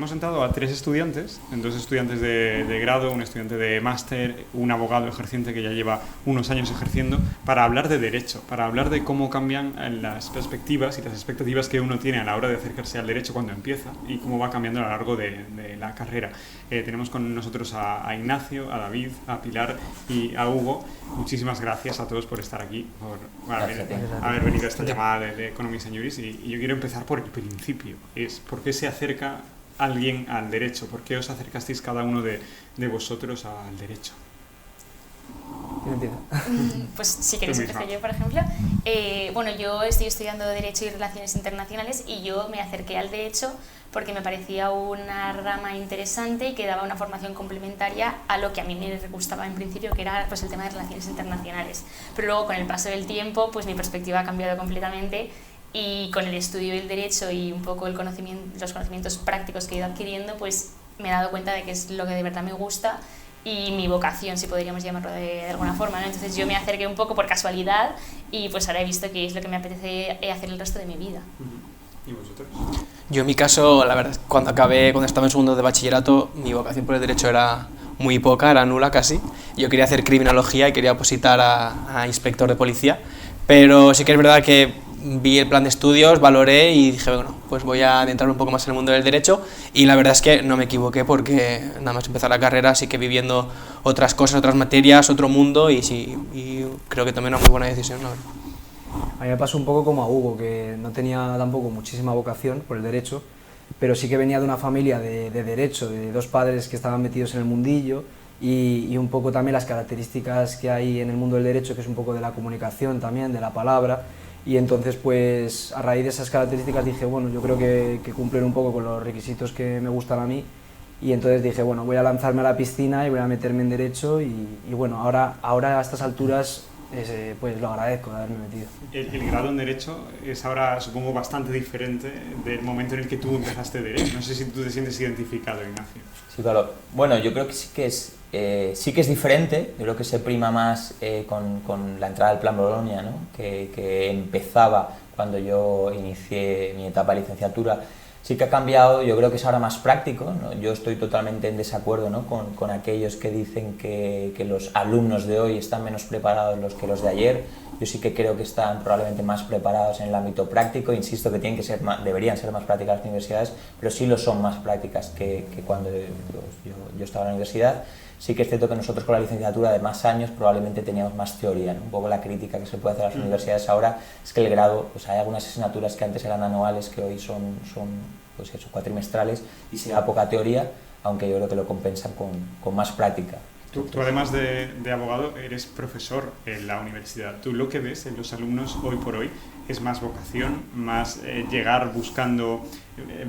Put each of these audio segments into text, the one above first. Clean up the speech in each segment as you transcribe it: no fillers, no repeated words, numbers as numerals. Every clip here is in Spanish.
hemos sentado a 3 estudiantes, 2 estudiantes de grado, un estudiante de máster, un abogado ejerciente que ya lleva unos años ejerciendo, para hablar de derecho, para hablar de cómo cambian las perspectivas y las expectativas que uno tiene a la hora de acercarse al derecho cuando empieza y cómo va cambiando a lo largo de la carrera. Tenemos con nosotros a Ignacio, a David, a Pilar y a Hugo. Muchísimas gracias a todos por estar aquí, por haber venido a esta llamada de Economy Señoris, y yo quiero empezar por el principio. ¿Por qué se acerca alguien al derecho? ¿Por qué os acercasteis cada uno de vosotros al derecho? Pues si queréis empezar yo, por ejemplo. Bueno, yo estoy estudiando Derecho y Relaciones Internacionales y yo me acerqué al derecho porque me parecía una rama interesante y que daba una formación complementaria a lo que a mí me gustaba en principio, que era pues el tema de relaciones internacionales. Pero luego, con el paso del tiempo, pues mi perspectiva ha cambiado completamente, y con el estudio del derecho y un poco los conocimientos prácticos que he ido adquiriendo, pues me he dado cuenta de que es lo que de verdad me gusta y mi vocación, si podríamos llamarlo de alguna forma, ¿no? Entonces yo me acerqué un poco por casualidad y pues ahora he visto que es lo que me apetece hacer el resto de mi vida. ¿Y vosotros? Yo en mi caso, la verdad, cuando estaba en segundo de bachillerato, mi vocación por el derecho era muy poca, era nula casi. Yo quería hacer criminología y quería opositar a inspector de policía, pero sí que es verdad que vi el plan de estudios, valoré y dije, bueno, pues voy a adentrar un poco más en el mundo del derecho, y la verdad es que no me equivoqué, porque nada más empezar la carrera sí que vi viendo otras cosas, otras materias, otro mundo, y creo que tomé una muy buena decisión, la verdad. A mí me pasó un poco como a Hugo, que no tenía tampoco muchísima vocación por el derecho, pero sí que venía de una familia de derecho, de 2 padres que estaban metidos en el mundillo, y un poco también las características que hay en el mundo del derecho, que es un poco de la comunicación también, de la palabra. Y entonces, pues a raíz de esas características dije, bueno, yo creo que cumplen un poco con los requisitos que me gustan a mí, y entonces dije, bueno, voy a lanzarme a la piscina y voy a meterme en derecho, y bueno, ahora a estas alturas pues lo agradezco de haberme metido. El grado en derecho es ahora, supongo, bastante diferente del momento en el que tú empezaste derecho. No sé si tú te sientes identificado, Ignacio. Sí, claro. Bueno, yo creo que sí que es diferente. Yo creo que se prima más con la entrada del Plan Bolonia, ¿no? que empezaba cuando yo inicié mi etapa de licenciatura. Sí que ha cambiado, yo creo que es ahora más práctico, ¿no? Yo estoy totalmente en desacuerdo, ¿no? con aquellos que dicen que los alumnos de hoy están menos preparados que los de ayer. Yo sí que creo que están probablemente más preparados en el ámbito práctico. Insisto que deberían ser más prácticas las universidades, pero sí lo son más prácticas que cuando yo estaba en la universidad. Sí que es cierto que nosotros con la licenciatura de más años probablemente teníamos más teoría, ¿no? Un poco la crítica que se puede hacer a las universidades ahora es que el grado, pues hay algunas asignaturas que antes eran anuales que hoy son pues eso, cuatrimestrales, y se da poca teoría, aunque yo creo que lo compensan con más práctica. Tú además de abogado eres profesor en la universidad. ¿Tú lo que ves en los alumnos hoy por hoy es más vocación, más llegar buscando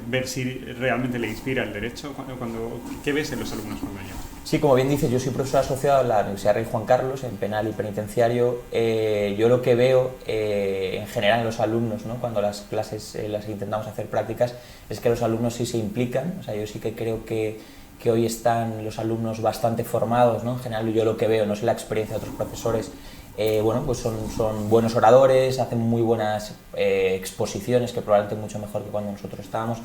ver si realmente le inspira el derecho? ¿Qué ves en los alumnos cuando llegan? Sí, como bien dices, yo soy profesor asociado a la Universidad Rey Juan Carlos en penal y penitenciario. Yo lo que veo en general en los alumnos, ¿no? Cuando las clases las intentamos hacer prácticas, es que los alumnos sí se implican. O sea, yo sí que creo que hoy están los alumnos bastante formados, ¿no? En general yo lo que veo, no sé la experiencia de otros profesores, bueno, pues son buenos oradores, hacen muy buenas exposiciones, que probablemente mucho mejor que cuando nosotros estábamos.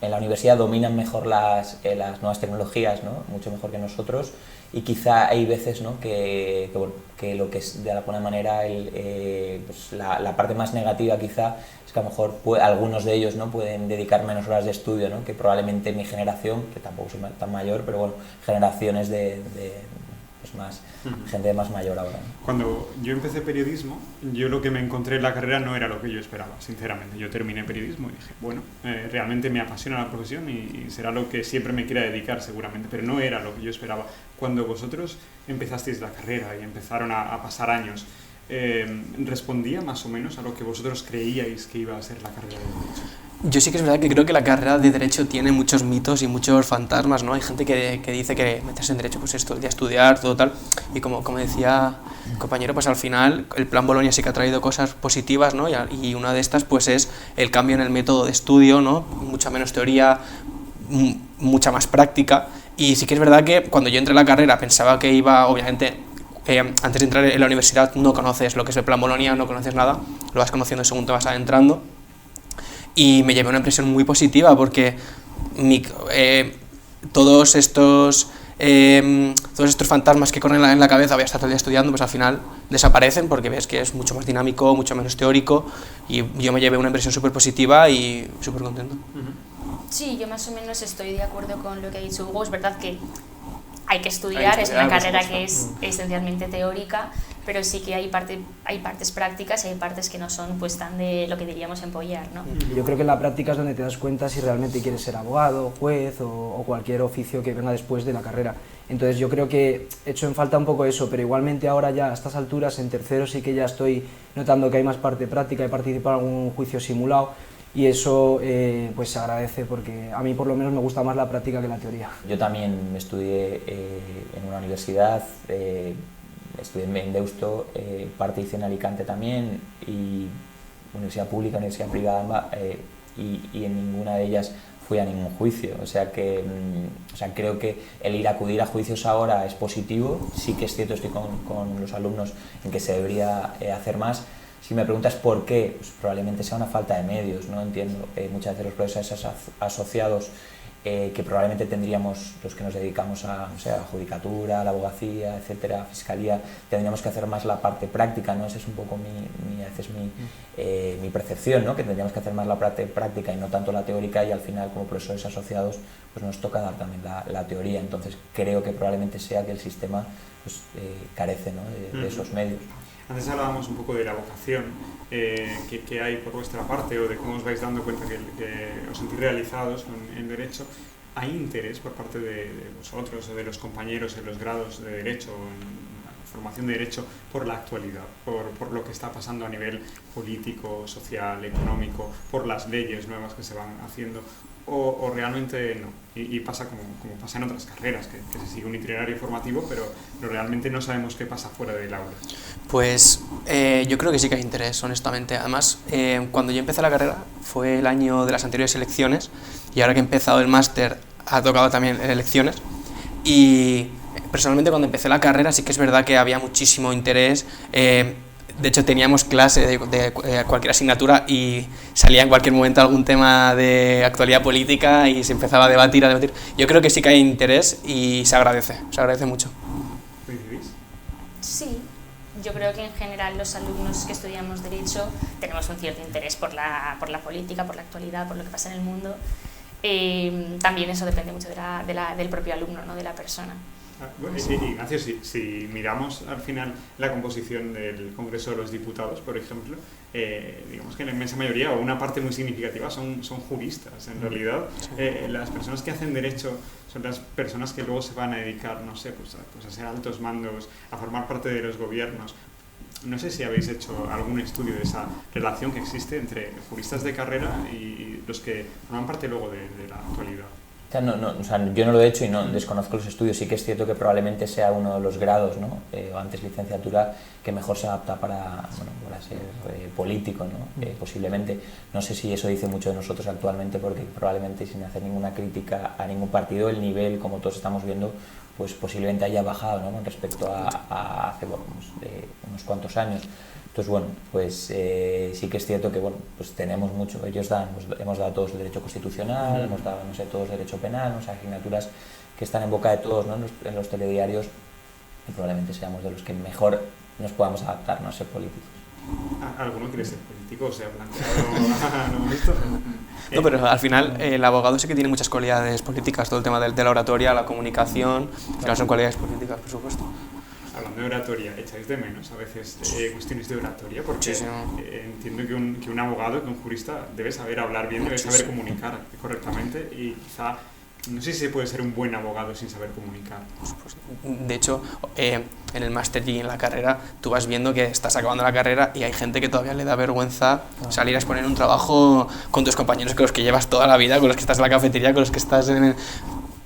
En la universidad dominan mejor las nuevas tecnologías, ¿no? Mucho mejor que nosotros, y quizá hay veces, ¿no? que lo que es de alguna manera pues la parte más negativa quizá es que a lo mejor algunos de ellos, ¿no? Pueden dedicar menos horas de estudio, ¿no? Que probablemente mi generación, que tampoco soy tan mayor, pero bueno, generaciones pues más gente más mayor ahora, ¿no? Cuando yo empecé periodismo, yo lo que me encontré en la carrera no era lo que yo esperaba, sinceramente. Yo terminé periodismo y dije, bueno, realmente me apasiona la profesión y será lo que siempre me quiera dedicar seguramente, pero no era lo que yo esperaba. Cuando vosotros empezasteis la carrera y empezaron a pasar años, ¿respondía más o menos a lo que vosotros creíais que iba a ser la carrera de derecho? Yo sí que es verdad que creo que la carrera de Derecho tiene muchos mitos y muchos fantasmas, ¿no? Hay gente que dice que meterse en Derecho pues es todo el día estudiar, todo tal, y como decía el compañero, pues al final el Plan Bolonia sí que ha traído cosas positivas, ¿no? Y una de estas pues es el cambio en el método de estudio, ¿no? Mucha menos teoría, mucha más práctica, y sí que es verdad que cuando yo entré en la carrera pensaba que iba, obviamente, antes de entrar en la universidad no conoces lo que es el Plan Bolonia, no conoces nada, lo vas conociendo según te vas adentrando. Y me llevé una impresión muy positiva porque todos estos fantasmas que corren en la cabeza, voy a estar todo el día estudiando, pues al final desaparecen porque ves que es mucho más dinámico, mucho menos teórico, y yo me llevé una impresión súper positiva y súper contento. Sí, yo más o menos estoy de acuerdo con lo que ha dicho Hugo. Es verdad que hay que estudiar, es una carrera que es esencialmente teórica, pero sí que hay partes prácticas y hay partes que no son pues tan de lo que diríamos empollar, ¿no? Yo creo que en la práctica es donde te das cuenta si realmente quieres ser abogado, juez o cualquier oficio que venga después de la carrera. Entonces yo creo que he hecho en falta un poco eso, pero igualmente ahora ya a estas alturas, en tercero, sí que ya estoy notando que hay más parte práctica, he participado en algún juicio simulado, y eso pues se agradece porque a mí por lo menos me gusta más la práctica que la teoría. Yo también estudié en una universidad, estudié en Deusto, parte hice en Alicante también, y universidad pública, universidad privada, y en ninguna de ellas fui a ningún juicio. O sea, creo que el acudir a juicios ahora es positivo. Sí que es cierto, estoy con los alumnos en que se debería hacer más. Si me preguntas por qué, pues probablemente sea una falta de medios, ¿no? Entiendo, muchas veces los profesores asociados que probablemente tendríamos, los que nos dedicamos a, no sé, a judicatura, a la abogacía, etcétera, fiscalía, tendríamos que hacer más la parte práctica, ¿no? Esa es un poco mi percepción, ¿no? Que tendríamos que hacer más la parte práctica y no tanto la teórica, y al final como profesores asociados pues nos toca dar también la teoría. Entonces creo que probablemente sea que el sistema pues, carece, ¿no? de esos medios. Antes hablábamos un poco de la vocación que hay por vuestra parte, o de cómo os vais dando cuenta que os sentís realizados en Derecho. ¿Hay interés por parte de vosotros o de los compañeros en los grados de Derecho, en la formación de Derecho, por la actualidad, por lo que está pasando a nivel político, social, económico, por las leyes nuevas que se van haciendo? ¿O realmente no? Y pasa como pasa en otras carreras, que se sigue un itinerario formativo, pero realmente no sabemos qué pasa fuera del aula. Pues yo creo que sí que hay interés, honestamente. Además, cuando yo empecé la carrera fue el año de las anteriores elecciones, y ahora que he empezado el máster ha tocado también elecciones, y personalmente cuando empecé la carrera sí que es verdad que había muchísimo interés. De hecho, teníamos clase de cualquier asignatura y salía en cualquier momento algún tema de actualidad política y se empezaba a debatir. Yo creo que sí que hay interés y se agradece mucho. ¿Coincidís? Sí, yo creo que en general los alumnos que estudiamos Derecho tenemos un cierto interés por la política, por la actualidad, por lo que pasa en el mundo. También eso depende mucho del propio alumno, ¿no? De la persona. Bueno, Ignacio, si miramos al final la composición del Congreso de los Diputados, por ejemplo, digamos que la inmensa mayoría, o una parte muy significativa, son juristas. En realidad, las personas que hacen Derecho son las personas que luego se van a dedicar, no sé, pues a ser altos mandos, a formar parte de los gobiernos. No sé si habéis hecho algún estudio de esa relación que existe entre juristas de carrera y los que forman parte luego de la actualidad. O sea, yo no lo he hecho y no desconozco los estudios. Sí que es cierto que probablemente sea uno de los grados, ¿no? O antes licenciatura, que mejor se adapta para ser político, ¿no? Posiblemente. No sé si eso dice mucho de nosotros actualmente, porque probablemente, sin hacer ninguna crítica a ningún partido, el nivel, como todos estamos viendo, pues posiblemente haya bajado, ¿no? Con respecto a hace unos cuantos años. Entonces, bueno, pues sí que es cierto que bueno, pues tenemos mucho. Hemos dado todos el derecho constitucional, hemos dado, no sé, todos derecho penal, o sea, asignaturas que están en boca de todos, ¿no? en los telediarios, y probablemente seamos de los que mejor nos podamos adaptar, ¿no? A ser políticos. ¿Alguno quiere ser político? ¿O se ha planteado esto? No, pero al final el abogado sí que tiene muchas cualidades políticas, todo el tema de la oratoria, la comunicación, al final son cualidades políticas, por supuesto. Hablando de oratoria, ¿echáis de menos a veces cuestiones de oratoria? Porque entiendo que un abogado, que un jurista debe saber hablar bien, debe saber comunicar correctamente, y quizá, no sé si se puede ser un buen abogado sin saber comunicar. De hecho, en el máster y en la carrera, tú vas viendo que estás acabando la carrera y hay gente que todavía le da vergüenza salir a exponer un trabajo con tus compañeros, con los que llevas toda la vida, con los que estás en la cafetería, con los que estás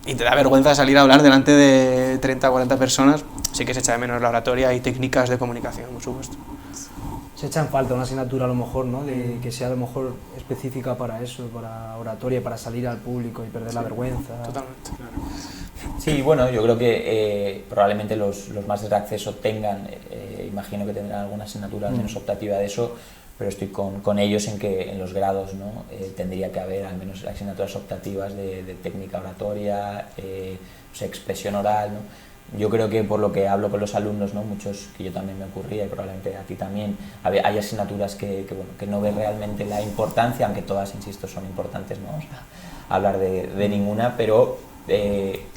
y te da vergüenza salir a hablar delante de 30 o 40 personas. Sí que se echa de menos la oratoria y técnicas de comunicación, por supuesto. Se echa en falta una asignatura a lo mejor, ¿no? De que sea a lo mejor específica para eso, para oratoria, para salir al público y perder la vergüenza. Totalmente. Sí, bueno, yo creo que probablemente los másteres de acceso tengan, imagino que tendrán alguna asignatura al menos optativa de eso, pero estoy con ellos en que en los grados, ¿no? Tendría que haber al menos asignaturas optativas de técnica oratoria, expresión oral, ¿no? Yo creo que por lo que hablo con los alumnos, ¿no? Muchos que yo también me ocurría y probablemente a ti también, hay asignaturas que no ves realmente la importancia, aunque todas, insisto, son importantes, no vamos a hablar de ninguna, pero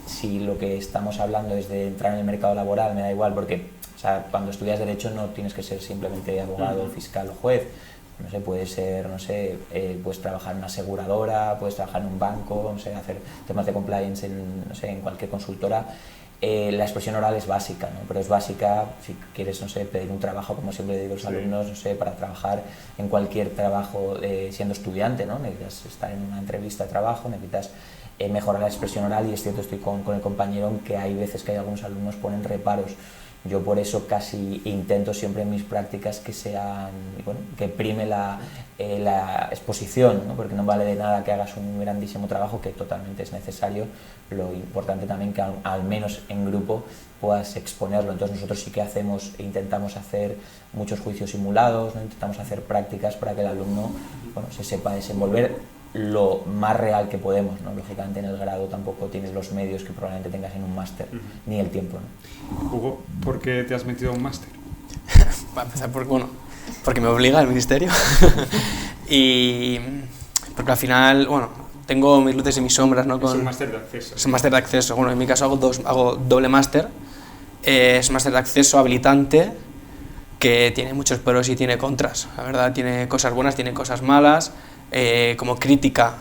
si lo que estamos hablando es de entrar en el mercado laboral, me da igual, porque o sea, cuando estudias Derecho no tienes que ser simplemente abogado, fiscal o juez, no sé, puedes ser, no sé, puedes trabajar en una aseguradora, puedes trabajar en un banco, no sé, hacer temas de compliance no sé, en cualquier consultora. La expresión oral es básica, ¿no? Pero es básica si quieres, no sé, pedir un trabajo, como siempre digo a los alumnos, no sé, para trabajar en cualquier trabajo siendo estudiante, ¿no? Necesitas estar en una entrevista de trabajo, necesitas mejorar la expresión oral, y es cierto, estoy con el compañero en que hay veces que hay algunos alumnos ponen reparos. Yo por eso casi intento siempre en mis prácticas que sean, bueno, que prime la exposición, ¿no? Porque no vale de nada que hagas un grandísimo trabajo, que totalmente es necesario, lo importante también que al menos en grupo puedas exponerlo. Entonces nosotros sí que intentamos hacer muchos juicios simulados, ¿no? Intentamos hacer prácticas para que el alumno, bueno, se sepa desenvolver lo más real que podemos, ¿no? Lógicamente en el grado tampoco tienes los medios que probablemente tengas en un máster, ni el tiempo, ¿no? Hugo, ¿por qué te has metido a un máster? Para empezar, porque me obliga el ministerio y porque al final, bueno, tengo mis luces y mis sombras, ¿no? Es un máster de acceso. Es un máster de acceso. Bueno, en mi caso hago doble máster. Es máster de acceso habilitante, que tiene muchos pros y tiene contras. La verdad, tiene cosas buenas, tiene cosas malas. Como crítica,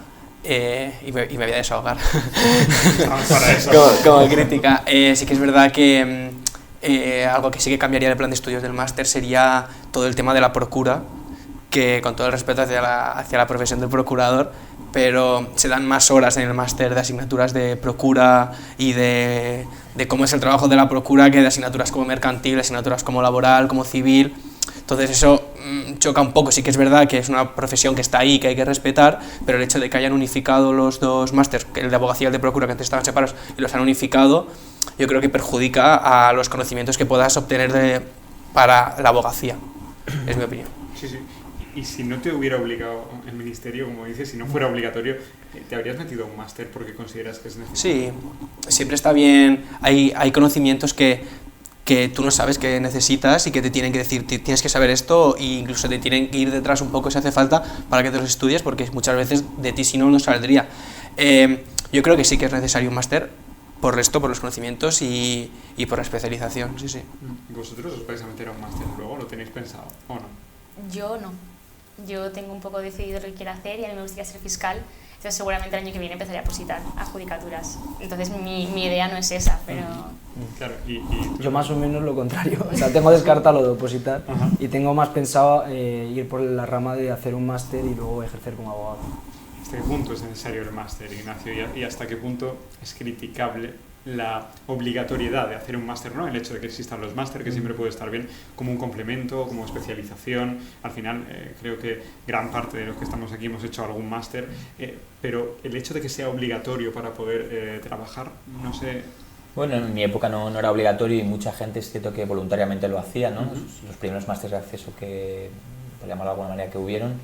y me voy a desahogar. Estamos para eso. como crítica, sí que es verdad que algo que sí que cambiaría el plan de estudios del máster sería todo el tema de la procura, que con todo el respeto hacia la profesión del procurador, pero se dan más horas en el máster de asignaturas de procura y de cómo es el trabajo de la procura que de asignaturas como mercantil, asignaturas como laboral, como civil. Entonces eso choca un poco. Sí que es verdad que es una profesión que está ahí, que hay que respetar, pero el hecho de que hayan unificado los dos másters, el de abogacía y el de procura, que antes estaban separados, y los han unificado, yo creo que perjudica a los conocimientos que puedas obtener para la abogacía, es mi opinión. Sí, sí. Y si no te hubiera obligado el ministerio, como dices, si no fuera obligatorio, ¿te habrías metido a un máster porque consideras que es necesario? Sí, siempre está bien. Hay conocimientos que tú no sabes que necesitas y que te tienen que decir, tienes que saber esto, e incluso te tienen que ir detrás un poco si hace falta para que te los estudies, porque muchas veces de ti si no saldría. Yo creo que sí que es necesario un máster por los conocimientos y por la especialización, sí, sí. ¿Vosotros os vais a meter a un máster luego? ¿Lo tenéis pensado o no? Yo no. Yo tengo un poco decidido lo que quiero hacer y a mí me gustaría ser fiscal. Entonces seguramente el año que viene empezaré a opositar a judicaturas. Entonces mi idea no es esa, pero... Claro, y yo más o menos lo contrario. O sea, tengo descartado lo de opositar. Ajá. Y tengo más pensado ir por la rama de hacer un máster y luego ejercer como abogado. ¿Hasta qué punto es necesario el máster, Ignacio? ¿Y hasta qué punto es criticable la obligatoriedad de hacer un máster, ¿no? El hecho de que existan los máster, que siempre puede estar bien como un complemento, como especialización. Al final, creo que gran parte de los que estamos aquí hemos hecho algún máster, pero el hecho de que sea obligatorio para poder trabajar, no sé... Bueno, en mi época no era obligatorio y mucha gente es cierto que voluntariamente lo hacía, ¿no? Los primeros másteres de acceso que, por llamarlo de alguna manera, que hubieron.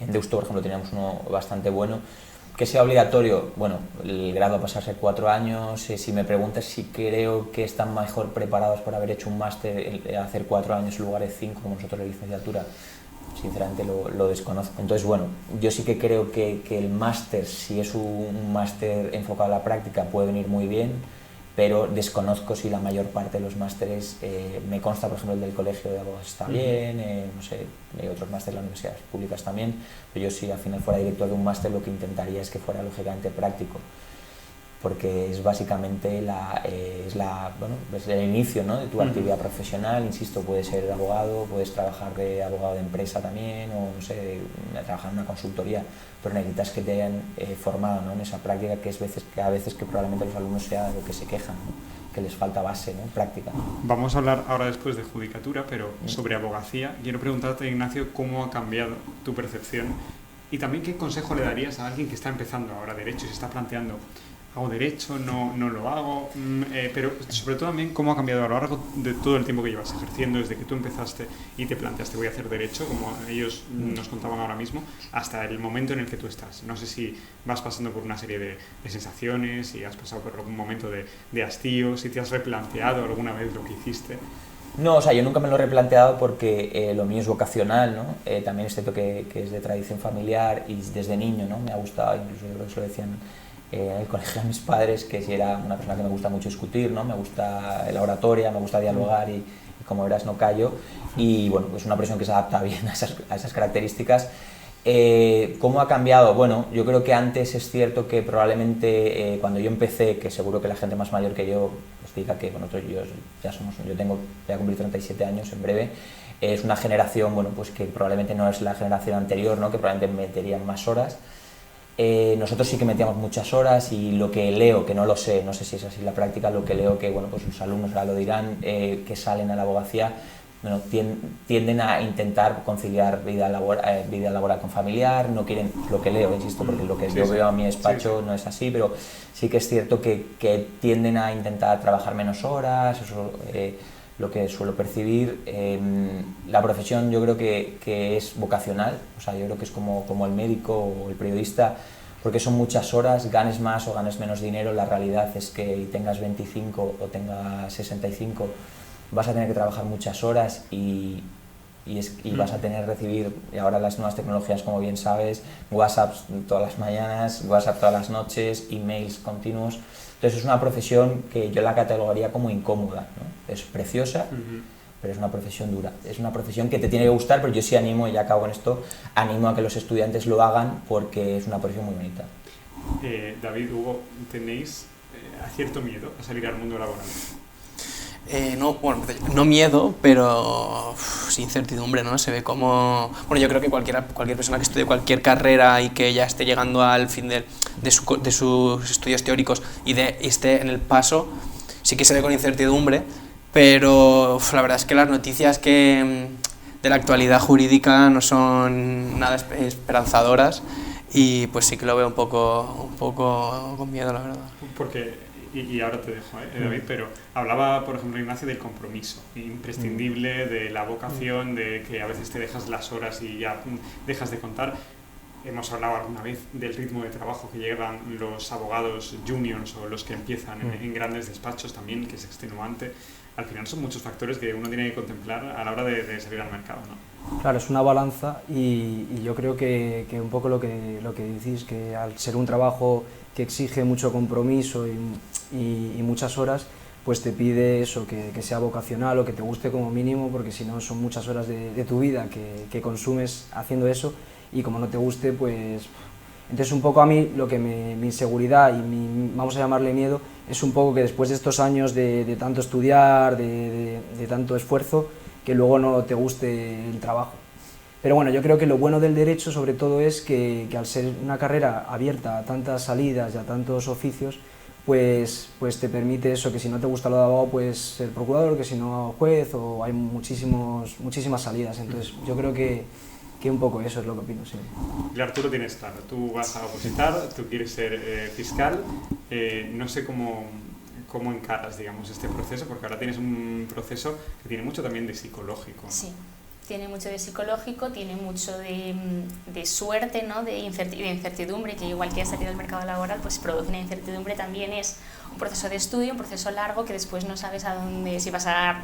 En Deusto, por ejemplo, teníamos uno bastante bueno. Que sea obligatorio, bueno, el grado pasa a ser 4 años. Si me preguntas si creo que están mejor preparados por haber hecho un máster, hacer 4 años en lugar de 5, como nosotros la licenciatura, sinceramente lo desconozco. Entonces, bueno, yo sí que creo que el máster, si es un máster enfocado a la práctica, puede venir muy bien, pero desconozco si la mayor parte de los másteres, me consta, por ejemplo, el del Colegio de Abogados está bien, no sé, hay otros másteres de las universidades públicas también, pero yo si al final fuera director de un máster lo que intentaría es que fuera lógicamente práctico, porque es básicamente es el inicio, ¿no? De tu actividad profesional. Insisto, puedes ser abogado, puedes trabajar de abogado de empresa también, o no sé, trabajar en una consultoría, pero necesitas que te hayan formado, ¿no? En esa práctica, que a veces que probablemente los alumnos sea lo que se quejan, ¿no? Que les falta base, ¿no? Práctica. Vamos a hablar ahora después de judicatura, pero sobre abogacía. Quiero preguntarte, Ignacio, ¿cómo ha cambiado tu percepción? Y también, ¿qué consejo le darías a alguien que está empezando ahora Derecho y se está planteando hago derecho, no lo hago, pero sobre todo también cómo ha cambiado a lo largo de todo el tiempo que llevas ejerciendo, desde que tú empezaste y te planteaste voy a hacer derecho, como ellos nos contaban ahora mismo, hasta el momento en el que tú estás. No sé si vas pasando por una serie de sensaciones, si has pasado por algún momento de hastío, si te has replanteado alguna vez lo que hiciste. No, o sea, yo nunca me lo he replanteado porque lo mío es vocacional, ¿no? También es cierto que es de tradición familiar y desde niño, ¿no? Me ha gustado, incluso yo creo que se lo decían en el colegio a mis padres, que si era una persona que me gusta mucho discutir, ¿no? Me gusta la oratoria, me gusta dialogar y como verás no callo. Y bueno, pues una persona que se adapta bien a esas características. ¿Cómo ha cambiado? Bueno, yo creo que antes es cierto que probablemente cuando yo empecé, que seguro que la gente más mayor que yo os diga que bueno, yo voy a cumplir 37 años en breve, es una generación bueno, pues que probablemente no es la generación anterior, ¿no? Que probablemente meterían más horas. Nosotros sí que metíamos muchas horas y lo que leo, que no sé si es así la práctica, lo que leo que bueno, pues los alumnos ahora lo dirán, que salen a la abogacía, bueno, tienden a intentar conciliar vida laboral con familiar, no quieren, lo que leo, insisto, porque lo que yo veo a mi despacho no es así, pero sí que es cierto que tienden a intentar trabajar menos horas, eso lo que suelo percibir. La profesión yo creo que es vocacional, o sea, yo creo que es como el médico o el periodista, porque son muchas horas, ganes más o ganes menos dinero, la realidad es que tengas 25 o tengas 65, vas a tener que trabajar muchas horas y vas a tener que recibir, y ahora las nuevas tecnologías, como bien sabes, WhatsApps todas las mañanas, WhatsApp todas las noches, emails continuos. Entonces es una profesión que yo la categoría como incómoda, ¿no? Es preciosa, pero es una profesión dura. Es una profesión que te tiene que gustar, pero yo sí animo, y ya acabo con esto, animo a que los estudiantes lo hagan porque es una profesión muy bonita. David, Hugo, ¿tenéis cierto miedo a salir al mundo laboral? No miedo, pero incertidumbre, ¿no? Se ve como... Bueno, yo creo que cualquier persona que estudie cualquier carrera y que ya esté llegando al fin de sus estudios teóricos y esté en el paso, sí que se ve con incertidumbre, pero la verdad es que las noticias de la actualidad jurídica no son nada esperanzadoras y pues sí que lo veo un poco con miedo, la verdad. Porque... Y ahora te dejo, David, pero hablaba, por ejemplo, Ignacio, del compromiso imprescindible, de la vocación, de que a veces te dejas las horas y ya dejas de contar. Hemos hablado alguna vez del ritmo de trabajo que llevan los abogados juniors o los que empiezan en grandes despachos también, que es extenuante. Al final son muchos factores que uno tiene que contemplar a la hora de salir al mercado, ¿no? Claro, es una balanza y yo creo que un poco lo que decís, que al ser un trabajo que exige mucho compromiso y muchas horas, pues te pide eso, que sea vocacional o que te guste como mínimo, porque si no son muchas horas de tu vida que consumes haciendo eso y como no te guste, pues... Entonces un poco a mí lo que mi inseguridad y vamos a llamarle miedo, es un poco que después de estos años de tanto estudiar, de tanto esfuerzo, que luego no te guste el trabajo. Pero bueno, yo creo que lo bueno del derecho sobre todo es que al ser una carrera abierta a tantas salidas y a tantos oficios, pues te permite eso, que si no te gusta lo de abogado, pues ser procurador, que si no juez, o hay muchísimas salidas. Entonces yo creo que un poco eso es lo que opino, sí. Claro, tú lo tienes claro, tú vas a opositar, tú quieres ser fiscal, no sé cómo encaras, digamos, este proceso, porque ahora tienes un proceso que tiene mucho también de psicológico. Sí, tiene mucho de psicológico, tiene mucho de suerte, ¿no? de incertidumbre, que igual que salir al mercado laboral, pues produce una incertidumbre. También es un proceso de estudio, un proceso largo, que después no sabes si vas a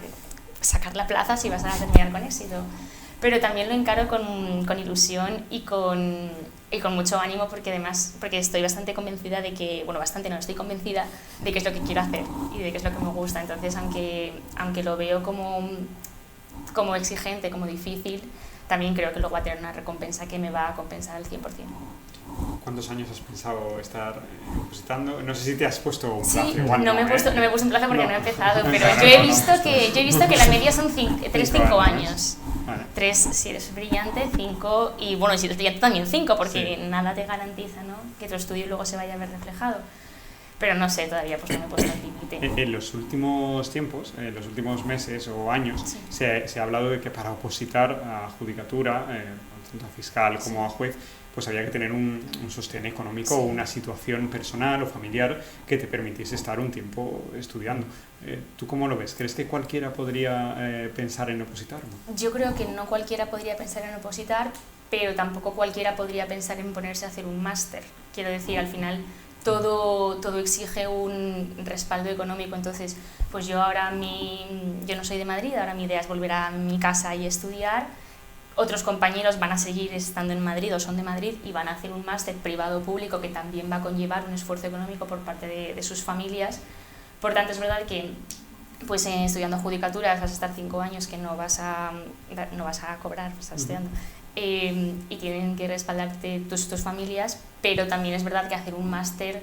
sacar la plaza, si vas a terminar con éxito. Pero también lo encaro con ilusión y con mucho ánimo, porque estoy bastante convencida de que, estoy convencida de que es lo que quiero hacer y de que es lo que me gusta. Entonces, aunque lo veo como exigente, como difícil, también creo que luego va a tener una recompensa que me va a compensar al 100%. ¿Cuántos años has pensado estar opositando? No sé si te has puesto un plazo. Sí, igual no me he puesto un plazo porque no he empezado, pero yo he visto que la media son 5 años. Vale. 3 si eres brillante, 5 y bueno, si eres brillante también 5, porque sí, nada te garantiza, ¿no? Que tu estudio luego se vaya a ver reflejado. Pero no sé, todavía pues no me he puesto el límite. En los últimos tiempos, en los últimos meses o años, Sí. se ha hablado de que para opositar a judicatura, tanto a fiscal como a juez, pues había que tener un sostén económico o una situación personal o familiar que te permitiese estar un tiempo estudiando. ¿Tú cómo lo ves? ¿Crees que cualquiera podría pensar en opositar? ¿No? Yo creo que no cualquiera podría pensar en opositar, pero tampoco cualquiera podría pensar en ponerse a hacer un máster. Quiero decir, al final todo exige un respaldo económico, entonces pues yo no soy de Madrid, ahora mi idea es volver a mi casa y estudiar. Otros compañeros van a seguir estando en Madrid o son de Madrid y van a hacer un máster privado o público que también va a conllevar un esfuerzo económico por parte de sus familias. Por tanto, es verdad que pues estudiando judicaturas vas a estar 5 años que no vas a cobrar, estás estudiando, y tienen que respaldarte tus familias, pero también es verdad que hacer un máster,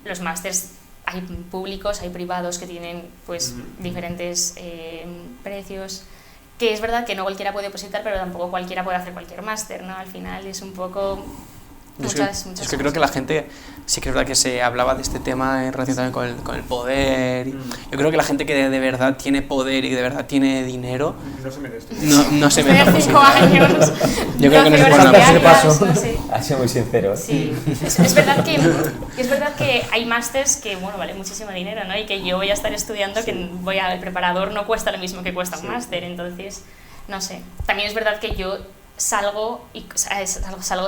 los másters hay públicos, hay privados que tienen pues diferentes precios, que es verdad que no cualquiera puede opositar, pero tampoco cualquiera puede hacer cualquier máster, ¿no? Al final es un poco... Es que creo que la gente, sí que es verdad que se hablaba de este tema en relación también con el poder. Yo creo que la gente que de verdad tiene poder y de verdad tiene dinero no se mete esto. No se mete en 5 años. Yo creo que no es buena paso. No sé. Ha sido muy sincero. Sí, es verdad que hay másters que bueno, vale muchísimo dinero, ¿no? Y que yo voy a estar estudiando, que el preparador no cuesta lo mismo que cuesta un máster, entonces, no sé. También es verdad que yo salgo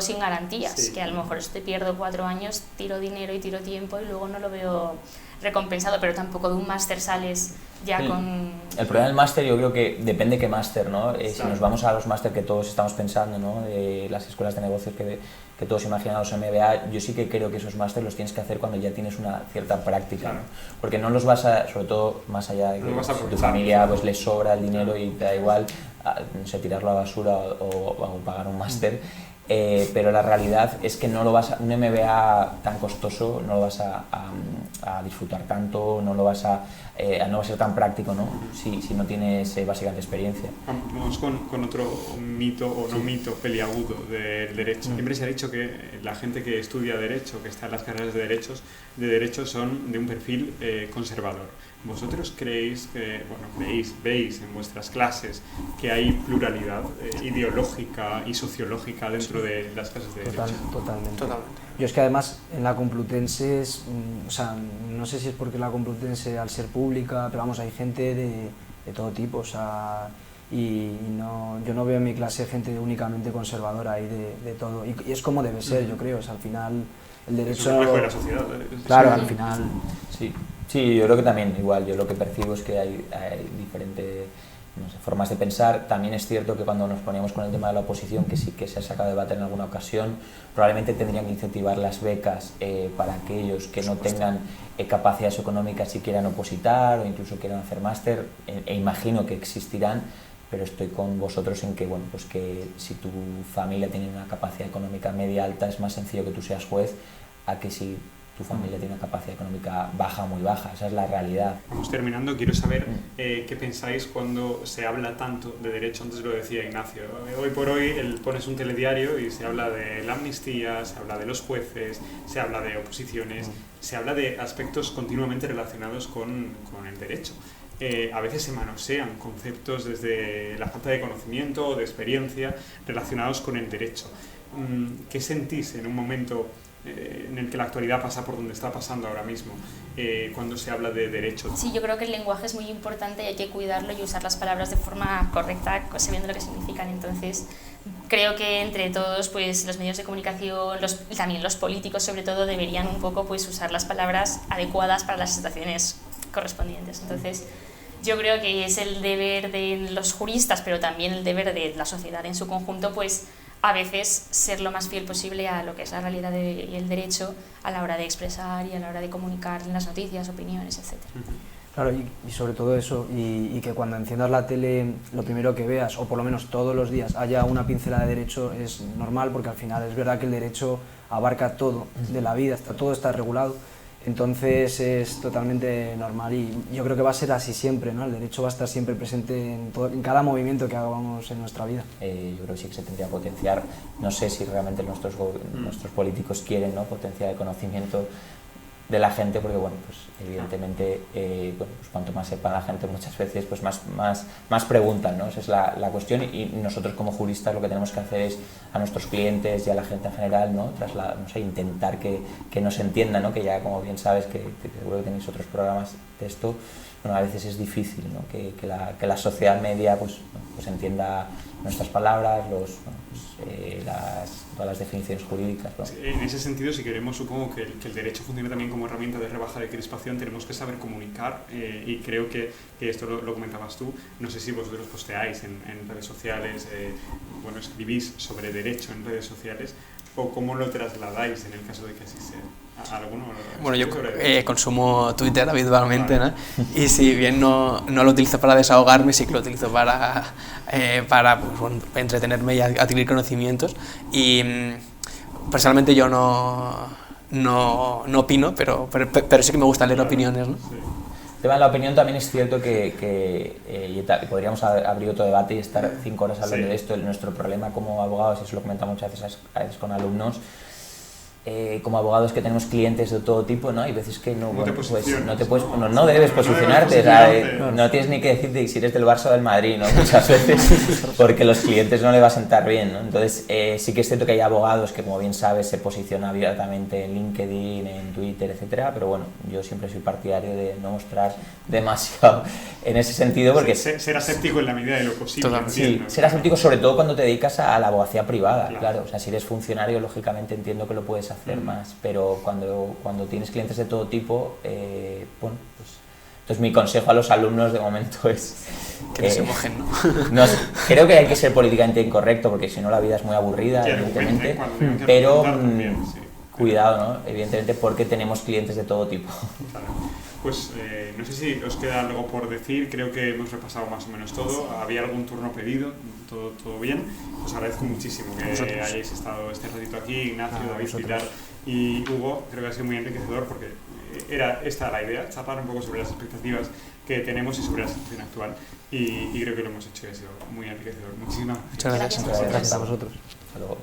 sin garantías, que a lo mejor pierdo 4 años, tiro dinero y tiro tiempo y luego no lo veo recompensado, pero tampoco de un máster sales ya con... El problema del máster yo creo que depende qué máster, ¿no? Si nos vamos a los máster que todos estamos pensando, ¿no? Las escuelas de negocios que todos imaginamos en MBA, yo sí que creo que esos máster los tienes que hacer cuando ya tienes una cierta práctica, ¿no? Porque no los vas a, sobre todo más allá de que tu familia pues les sobra el dinero y te da igual, no sé, tirarlo a la basura o pagar un máster, pero la realidad es que no lo vas un MBA tan costoso no lo vas a disfrutar tanto, no va a ser tan práctico, ¿no? Si no tienes básicamente experiencia. Vamos con otro mito o no mito peliagudo del derecho. Siempre se ha dicho que la gente que estudia derecho, que está en las carreras de derecho son de un perfil conservador. ¿Vosotros veis en vuestras clases que hay pluralidad ideológica y sociológica dentro de las clases de derecho? Totalmente. Yo es que además en la Complutense o sea, no sé si es porque la Complutense al ser pública, pero vamos, hay gente de todo tipo, o sea, yo no veo en mi clase gente únicamente conservadora, hay de todo, y es como debe ser, yo creo, o sea, al final el derecho... Es un reflejo de la sociedad. Claro, al final... Sí, yo creo que también igual, yo lo que percibo es que hay diferentes formas de pensar. También es cierto que cuando nos poníamos con el tema de la oposición, que sí que se ha sacado debate en alguna ocasión, probablemente tendrían que incentivar las becas para aquellos que no tengan capacidades económicas y quieran opositar o incluso quieran hacer máster, e imagino que existirán, pero estoy con vosotros en que, bueno, pues que si tu familia tiene una capacidad económica media alta es más sencillo que tú seas juez a que si tu familia tiene una capacidad económica baja o muy baja. Esa es la realidad. Vamos terminando, quiero saber qué pensáis cuando se habla tanto de derecho. Antes lo decía Ignacio, hoy por hoy pones un telediario y se habla de la amnistía, se habla de los jueces, se habla de oposiciones, se habla de aspectos continuamente relacionados con el derecho. A veces se manosean conceptos desde la falta de conocimiento o de experiencia relacionados con el derecho. ¿Qué sentís en un momento en el que la actualidad pasa por donde está pasando ahora mismo, cuando se habla de derecho? Sí, yo creo que el lenguaje es muy importante y hay que cuidarlo y usar las palabras de forma correcta, sabiendo lo que significan. Entonces, creo que entre todos, pues los medios de comunicación, también los políticos sobre todo, deberían un poco pues usar las palabras adecuadas para las situaciones correspondientes. Entonces, yo creo que es el deber de los juristas, pero también el deber de la sociedad en su conjunto, pues a veces ser lo más fiel posible a lo que es la realidad y el derecho a la hora de expresar y a la hora de comunicar en las noticias, opiniones, etc. Claro, y sobre todo eso, y que cuando enciendas la tele lo primero que veas, o por lo menos todos los días, haya una pincelada de derecho, es normal, porque al final es verdad que el derecho abarca todo de la vida, todo está regulado. Entonces es totalmente normal y yo creo que va a ser así siempre, ¿no? El derecho va a estar siempre presente en cada movimiento que hagamos en nuestra vida. Yo creo que sí que se tendría que potenciar. No sé si realmente nuestros políticos quieren, ¿no?, potenciar el conocimiento. de la gente, porque bueno, pues evidentemente bueno, pues cuanto más sepa la gente muchas veces pues más preguntan, ¿no? Esa es la cuestión, y nosotros como juristas lo que tenemos que hacer es a nuestros clientes y a la gente en general, ¿no? No sé, intentar que nos entiendan, ¿no? Que ya como bien sabes que seguro que tenéis otros programas de esto, bueno, a veces es difícil, ¿no? que la sociedad media pues entienda nuestras palabras, todas las definiciones jurídicas, ¿no? En ese sentido, si queremos, supongo que el derecho funciona también como herramienta de rebaja de crispación, tenemos que saber comunicar, y creo que esto lo comentabas tú. No sé si vosotros posteáis en redes sociales, bueno, escribís sobre derecho en redes sociales, o cómo lo trasladáis en el caso de que así sea. ¿Alguno? Bueno, yo consumo Twitter habitualmente, ¿no? Y si bien no lo utilizo para desahogarme, sí que lo utilizo para pues, bueno, entretenerme y adquirir conocimientos. Y personalmente yo no opino, pero sí que me gusta leer opiniones, ¿no? Sí. El tema de la opinión también es cierto que podríamos abrir otro debate y estar 5 horas hablando de esto. Nuestro problema como abogados, y eso lo comentamos muchas veces con alumnos, como abogados que tenemos clientes de todo tipo, ¿no? Hay veces que no debes posicionarte, no tienes ni que decirte si eres del Barça o del Madrid, ¿no? Muchas veces, porque los clientes no le va a sentar bien, ¿no? Entonces sí que es cierto que hay abogados que, como bien sabes, se posicionan abiertamente en LinkedIn, en Twitter, etcétera, pero bueno, yo siempre soy partidario de no mostrar demasiado en ese sentido, porque ser aséptico en la medida de lo posible. Sí, ser aséptico sobre todo cuando te dedicas a la abogacía privada, claro. O sea, si eres funcionario, lógicamente entiendo que lo puedes hacer más, pero cuando tienes clientes de todo tipo, bueno, pues entonces mi consejo a los alumnos de momento es que no se mojen, ¿no? Creo que hay que ser políticamente incorrecto, porque si no la vida es muy aburrida, evidentemente, pero cuidado, ¿no? Evidentemente, porque tenemos clientes de todo tipo. Claro. Pues no sé si os queda algo por decir, creo que hemos repasado más o menos todo. ¿Había algún turno pedido? ¿Todo bien? Os agradezco muchísimo que hayáis estado este ratito aquí, Ignacio, David, Pilar y Hugo. Creo que ha sido muy enriquecedor, porque era esta la idea, charlar un poco sobre las expectativas que tenemos y sobre la situación actual, y creo que lo hemos hecho y ha sido muy enriquecedor. Muchísimas gracias. Muchas gracias a vosotros. Hasta luego.